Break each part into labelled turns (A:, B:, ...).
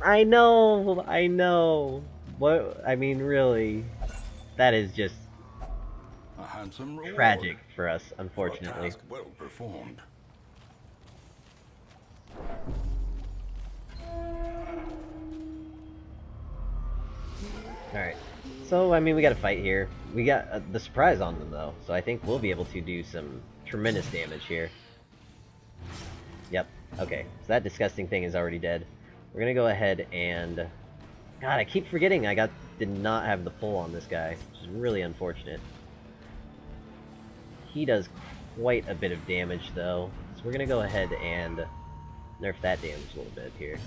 A: I know, I know. What, I mean, really, that is just
B: A handsome reward
A: tragic for us,
B: for a
A: unfortunately.
B: task well performed.
A: Alright. So, I mean, we got a fight here. We got the surprise on them, though, so I think we'll be able to do some tremendous damage here. Yep. Okay. So that disgusting thing is already dead. We're gonna go ahead and... God, I keep forgetting did not have the pull on this guy, which is really unfortunate. He does quite a bit of damage, though, so we're gonna go ahead and nerf that damage a little bit here.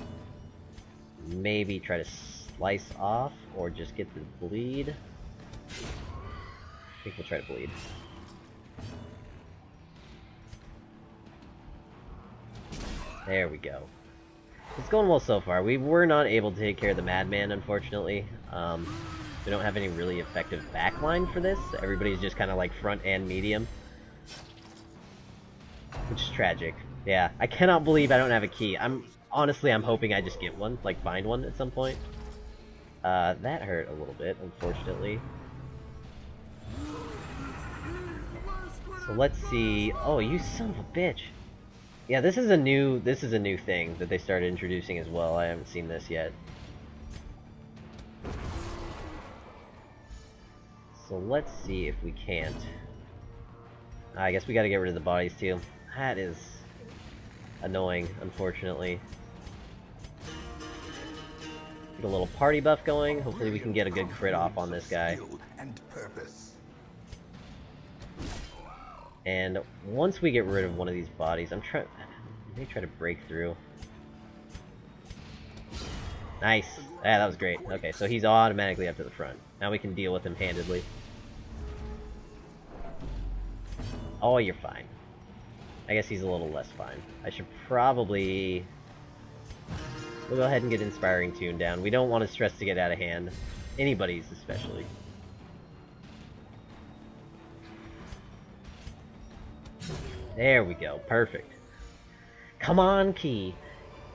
A: Maybe try to slice off, or just get the bleed. I think we'll try to bleed. There we go. It's going well so far. We were not able to take care of the Madman, unfortunately. We don't have any really effective backline for this. Everybody's just kind of like front and medium. Which is tragic. Yeah, I cannot believe I don't have a key. Honestly, I'm hoping I just get one, like find one at some point. That hurt a little bit, unfortunately. So let's see. Oh, you son of a bitch. Yeah, this is a new thing that they started introducing as well. I haven't seen this yet. So let's see if we can't. I guess we gotta get rid of the bodies too. That is annoying, unfortunately. Get a little party buff going. Hopefully we can get a good crit off on this guy. And once we get rid of one of these bodies, I may try to break through. Nice. Yeah, that was great. Okay, so he's automatically up to the front. Now we can deal with him handedly. Oh, you're fine. I guess he's a little less fine. I should probably... We'll go ahead and get Inspiring Tune down. We don't want to stress to get out of hand. Anybody's especially. There we go. Perfect. Come on, Key.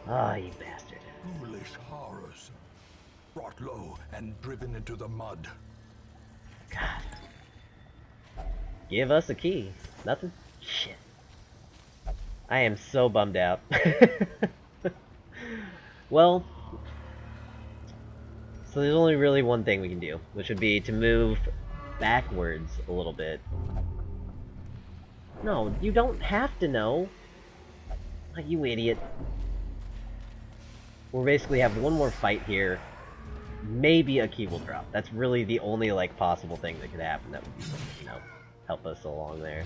A: Ah, you bastard.
B: Foolish horrors. Brought low and driven into the mud.
A: God. Give us a key. Nothing? Shit. I am so bummed out. Well, so there's only really one thing we can do, which would be to move backwards a little bit. No, you don't have to know. Oh, you idiot. We'll basically have one more fight here. Maybe a key will drop. That's really the only, like, possible thing that could happen that would, you know, help us along there.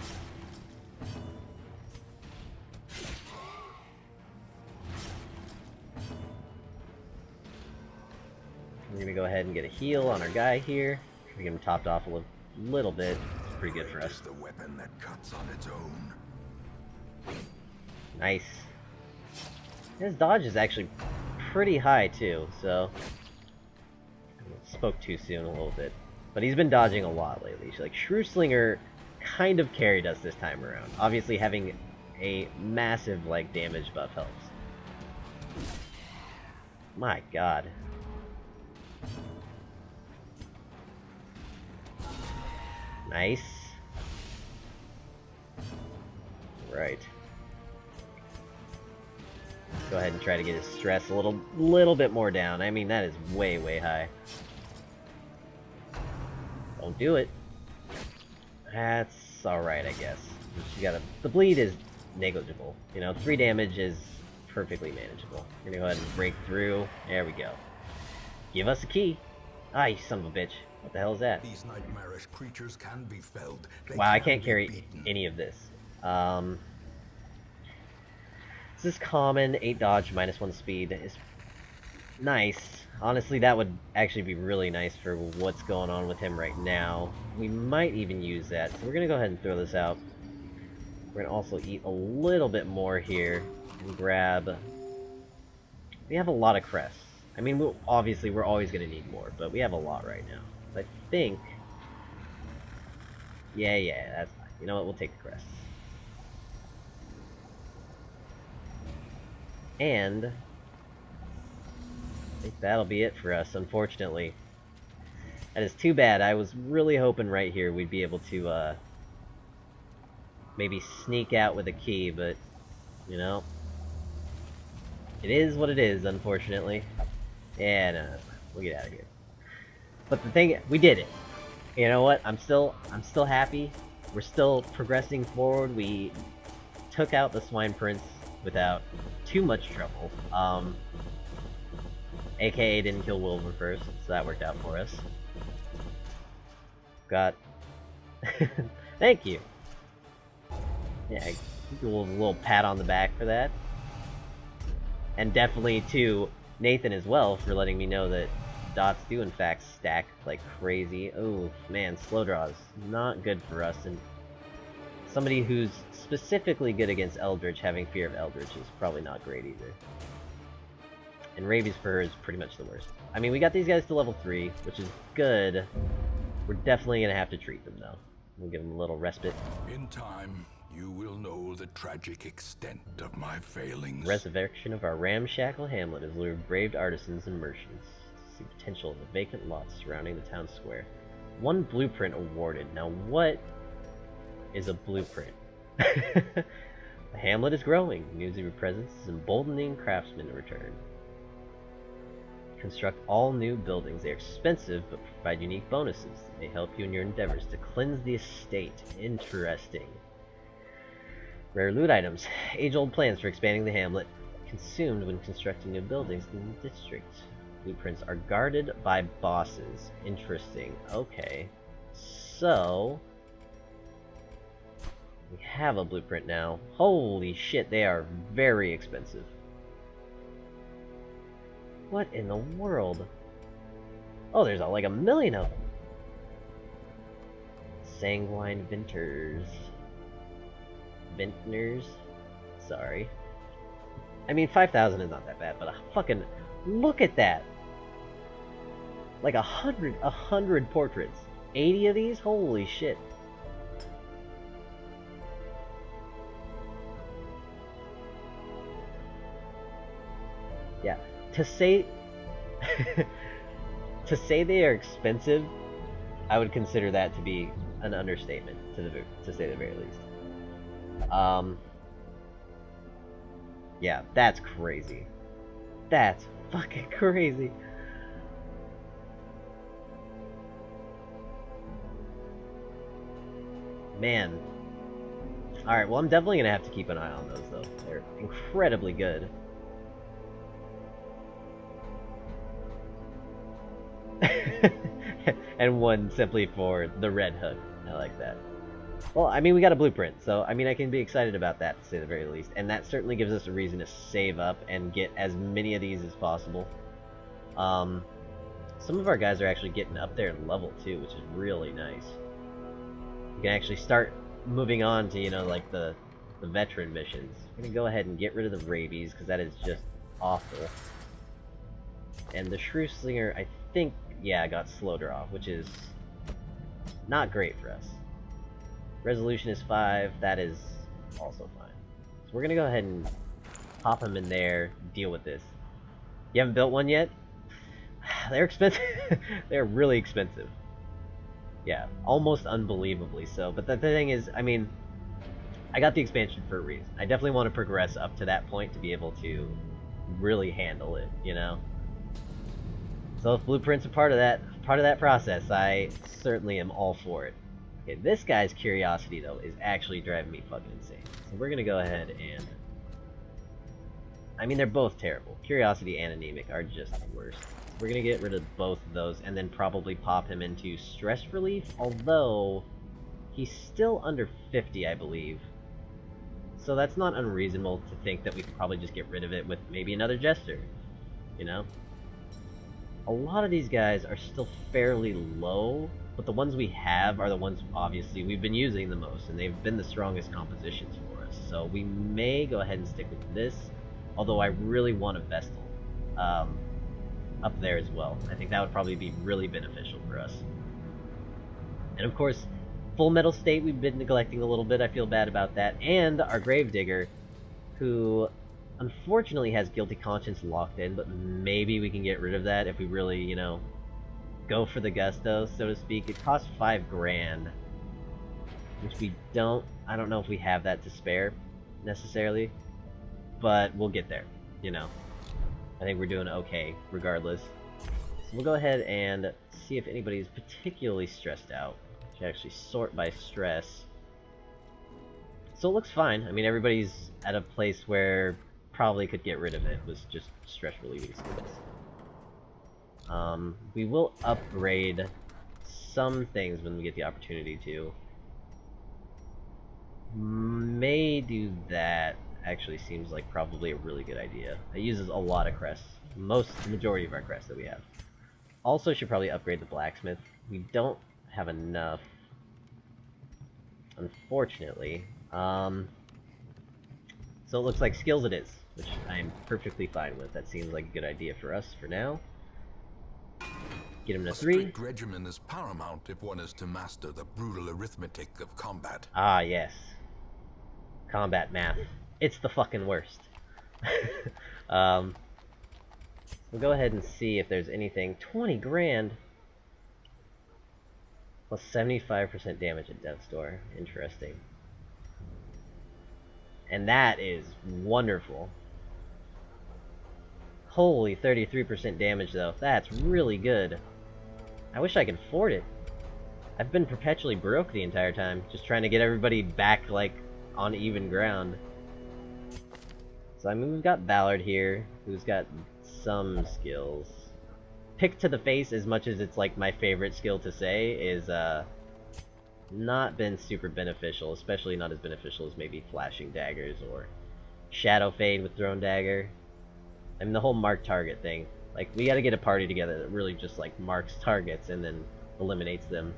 A: We're gonna go ahead and get a heal on our guy here. We get him topped off a little bit. It's pretty good for us.
B: The weapon that cuts on its own.
A: Nice. His dodge is actually pretty high too, so I spoke too soon a little bit. But he's been dodging a lot lately. Like Shrewslinger kind of carried us this time around. Obviously having a massive like damage buff helps. My god. Nice. Right. Go ahead and try to get his stress a little bit more down. I mean, that is way, way high. Don't do it. That's alright, I guess. The bleed is negligible. You know, 3 damage is perfectly manageable. We're gonna go ahead and break through. There we go. Give us a key. Ah, you son of a bitch. What the hell is that?
B: These nightmarish creatures can be felled.
A: Wow, I can't carry any of this. This is common, 8 dodge, -1 speed is nice. Honestly, that would actually be really nice for what's going on with him right now. We might even use that, so we're gonna go ahead and throw this out. We're gonna also eat a little bit more here and grab... We have a lot of crests. I mean, obviously we're always gonna need more, but we have a lot right now. I think... Yeah, that's fine. You know what, we'll take the crests. And I think that'll be it for us, unfortunately. That is too bad. I was really hoping right here we'd be able to, maybe sneak out with a key, but, you know, it is what it is, unfortunately. Yeah, no, we'll get out of here. But the thing, we did it. You know what? I'm still happy. We're still progressing forward. We took out the Swine Prince without too much trouble. AKA didn't kill Wilbur first, so that worked out for us. Got... Thank you! Yeah, a little pat on the back for that. And definitely to Nathan as well for letting me know that dots do in fact stack like crazy. Oh man, slow draws not good for us, and somebody who's specifically good against Eldritch having fear of Eldritch is probably not great either. And Rabies for her is pretty much the worst. I mean, we got these guys to level 3, which is good. We're definitely gonna have to treat them though. We'll give them a little respite.
B: In time, you will know the tragic extent of my failings.
A: Resurrection of our ramshackle hamlet has lured braved artisans and merchants to see potential in the vacant lots surrounding the town square. 1 blueprint awarded. Now what is a blueprint? The hamlet is growing. News of your presence is emboldening craftsmen to return. Construct all new buildings. They are expensive, but provide unique bonuses that may help you in your endeavors to cleanse the estate. Interesting. Rare loot items. Age-old plans for expanding the hamlet. Consumed when constructing new buildings in the district. Blueprints are guarded by bosses. Interesting. Okay. So... we have a blueprint now. Holy shit, they are very expensive. What in the world? Oh, there's like 1 million of them. Sanguine Vintners. Sorry. I mean, 5,000 is not that bad, but fucking look at that. Like 100 portraits. 80 of these? Holy shit. Yeah. To say to say they are expensive, I would consider that to be an understatement, to say the very least. Yeah, that's crazy. That's fucking crazy. Man. Alright, well I'm definitely gonna have to keep an eye on those though. They're incredibly good. And 1 simply for the red hook. I like that. Well, I mean, we got a blueprint, so I mean, I can be excited about that, to say the very least. And that certainly gives us a reason to save up and get as many of these as possible. Some of our guys are actually getting up there in level 2, which is really nice. You can actually start moving on to, you know, like the veteran missions. I'm gonna go ahead and get rid of the rabies, because that is just awful. And the Shrew Slinger, I think, yeah, got slow draw, which is not great for us. Resolution is 5, that is also fine. So we're gonna go ahead and pop him in there, deal with this. You haven't built one yet? They're expensive. They're really expensive. Yeah, almost unbelievably so. But the thing is, I mean, I got the expansion for a reason. I definitely want to progress up to that point to be able to really handle it, you know? So if blueprints are part of that process, I certainly am all for it. Okay, this guy's curiosity though is actually driving me fucking insane. So we're gonna go ahead and, I mean, they're both terrible. Curiosity and anemic are just the worst. We're gonna get rid of both of those and then probably pop him into stress relief, although he's still under 50, I believe. So that's not unreasonable to think that we could probably just get rid of it with maybe another jester, you know? A lot of these guys are still fairly low, but the ones we have are the ones, obviously, we've been using the most, and they've been the strongest compositions for us. So we may go ahead and stick with this, although I really want a Vestal up there as well. I think that would probably be really beneficial for us. And of course, Full Metal State we've been neglecting a little bit. I feel bad about that. And our Gravedigger, who unfortunately has Guilty Conscience locked in, but maybe we can get rid of that if we really, you know, go for the gusto, so to speak. It costs 5 grand, which we don't, I don't know if we have that to spare, necessarily, but we'll get there, you know. I think we're doing okay, regardless. So we'll go ahead and see if anybody's particularly stressed out. Should actually sort by stress. So it looks fine. I mean, everybody's at a place where probably could get rid of it. It was just stress relieving skills. We will upgrade some things when we get the opportunity to. May do that. Actually seems like probably a really good idea. It uses a lot of crests. The majority of our crests that we have. Also should probably upgrade the blacksmith. We don't have enough, unfortunately. So it looks like skills it is, which I'm perfectly fine with. That seems like a good idea for us for now. Get him to 3.
B: Strict regimen is paramount if one is to master the brutal arithmetic of combat.
A: Ah, yes. Combat math. It's the fucking worst. We'll go ahead and see if there's anything. 20 grand! Plus 75% damage at Death's Door. Interesting. And that is wonderful. Holy 33% damage though. That's really good. I wish I could afford it. I've been perpetually broke the entire time, just trying to get everybody back, like, on even ground. So, I mean, we've got Ballard here, who's got some skills. Pick to the face, as much as it's, like, my favorite skill to say, is, not been super beneficial, especially not as beneficial as maybe Flashing Daggers or Shadow Fade with Thrown Dagger. I mean, the whole mark target thing. Like, we gotta get a party together that really just, like, marks targets and then eliminates them.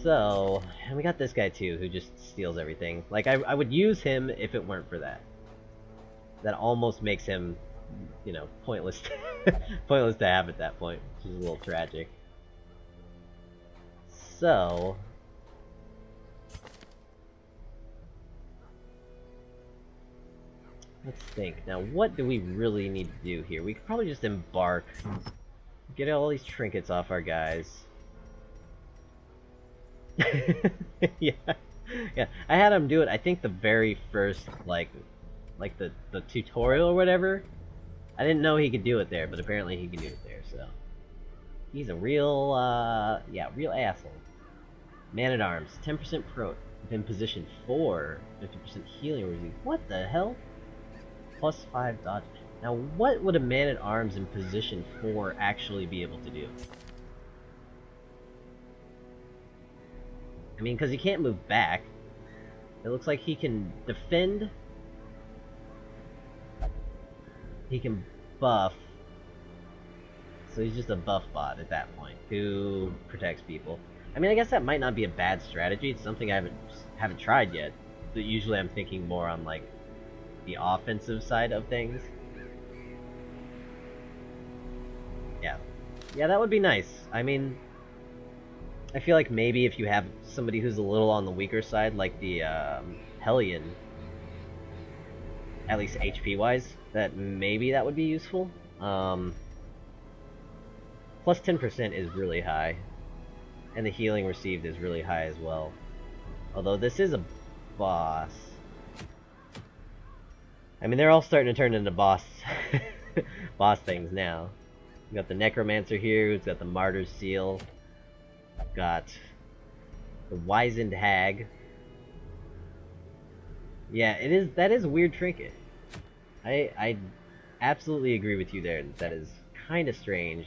A: So, and we got this guy too, who just steals everything. Like, I would use him if it weren't for that. That almost makes him, you know, pointless, pointless to have at that point, which is a little tragic. So, let's think. Now, what do we really need to do here? We could probably just embark, get all these trinkets off our guys. yeah, yeah. I had him do it. I think the very first, like the tutorial or whatever. I didn't know he could do it there, but apparently he can do it there. So he's a real, yeah, real asshole. Man at Arms, 10% pro in position 4, 50% healing resist. What the hell? Plus 5 dodge. Now, what would a Man at Arms in position 4 actually be able to do? I mean, because he can't move back. It looks like he can defend. He can buff. So he's just a buff bot at that point, who protects people. I mean, I guess that might not be a bad strategy. It's something I haven't tried yet. But usually I'm thinking more on, like, the offensive side of things. Yeah. Yeah, that would be nice. I mean, I feel like maybe if you have somebody who's a little on the weaker side, like the Hellion, at least HP-wise, that maybe that would be useful. Plus 10% is really high, and the healing received is really high as well. Although this is a boss. I mean, they're all starting to turn into boss boss things now. We got the Necromancer here, who's got the Martyr's Seal. Got the Wizened Hag. Yeah, that is a weird trinket. I absolutely agree with you there. That is kind of strange.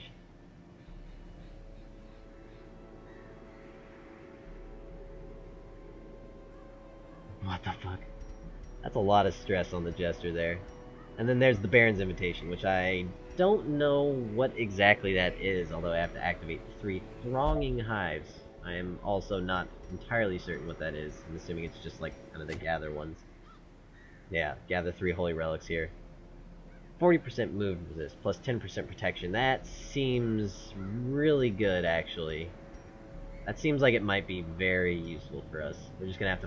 A: What the fuck? That's a lot of stress on the Jester there. And then there's the Baron's Invitation, which I don't know what exactly that is, although I have to activate 3 Thronging Hives. I am also not entirely certain what that is. I'm assuming it's just like kind of the gather ones. Yeah, gather 3 holy relics here. 40% move resist, plus 10% protection. That seems really good, actually. That seems like it might be very useful for us. We're just gonna have to